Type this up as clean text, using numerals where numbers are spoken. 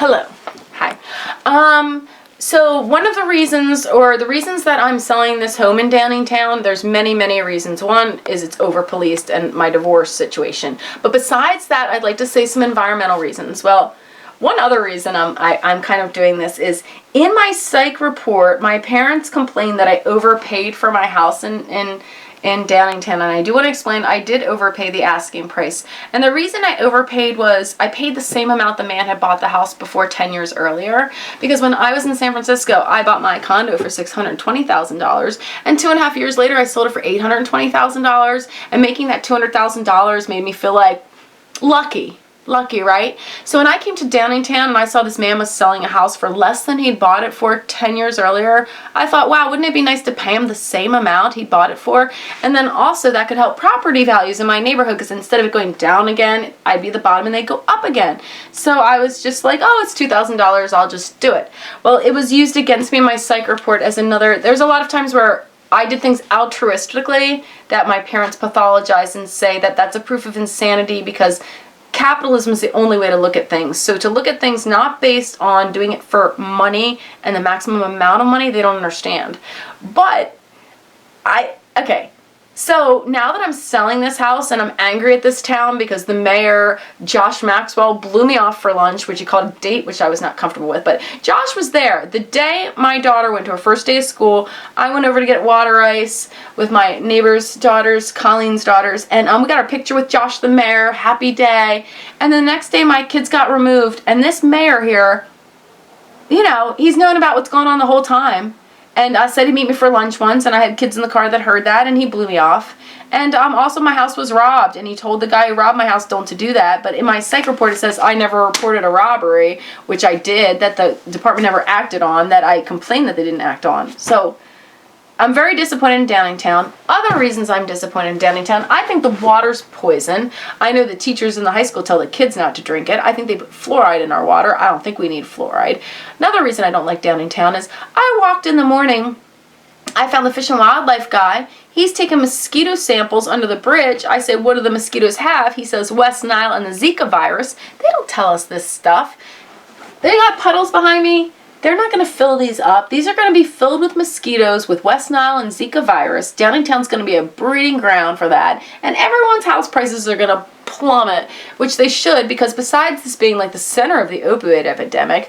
Hello. Hi. So one of the reasons, or the reasons that I'm selling this home in Downingtown, there's many, many reasons. One is it's over-policed and my divorce situation. But besides that, I'd like to say some environmental reasons. Well, one other reason I'm kind of doing this is in my psych report, my parents complained that I overpaid for my house in Downingtown, and I do want to explain I did overpay the asking price. And the reason I overpaid was I paid the same amount the man had bought the house before 10 years earlier, because when I was in San Francisco, I bought my condo for $620,000, and 2.5 years later I sold it for $820,000, and making that $200,000 made me feel like lucky, right? So when I came to Downingtown and I saw this man was selling a house for less than he'd bought it for 10 years earlier, I thought, wow, wouldn't it be nice to pay him the same amount he bought it for? And then also that could help property values in my neighborhood, because instead of it going down again, I'd be the bottom and they'd go up again. So I was just like, oh, it's $2,000, I'll just do it. Well, it was used against me in my psych report as another, there's a lot of times where I did things altruistically that my parents pathologize and say that that's a proof of insanity, because capitalism is the only way to look at things. So to look at things not based on doing it for money and the maximum amount of money, they don't understand. But okay. So now that I'm selling this house and I'm angry at this town because the mayor, Josh Maxwell, blew me off for lunch, which he called a date, which I was not comfortable with. But Josh was there. The day my daughter went to her first day of school, I went over to get water ice with my neighbor's daughters, Colleen's daughters, and we got our picture with Josh the mayor, happy day. And the next day my kids got removed, and this mayor here, you know, he's known about what's going on the whole time. And I said he'd meet me for lunch once, and I had kids in the car that heard that, and he blew me off. And also my house was robbed, and he told the guy who robbed my house don't to do that. But in my psych report it says I never reported a robbery, which I did, that the department never acted on, that I complained that they didn't act on. So I'm very disappointed in Downingtown. Other reasons I'm disappointed in Downingtown, I think the water's poison. I know the teachers in the high school tell the kids not to drink it. I think they put fluoride in our water. I don't think we need fluoride. Another reason I don't like Downingtown is I walked in the morning, I found the Fish and Wildlife guy. He's taking mosquito samples under the bridge. I said, what do the mosquitoes have? He says West Nile and the Zika virus. They don't tell us this stuff. They got puddles behind me. They're not going to fill these up. These are going to be filled with mosquitoes with West Nile and Zika virus. Downingtown's going to be a breeding ground for that. And everyone's house prices are going to plummet, which they should, because besides this being like the center of the opioid epidemic,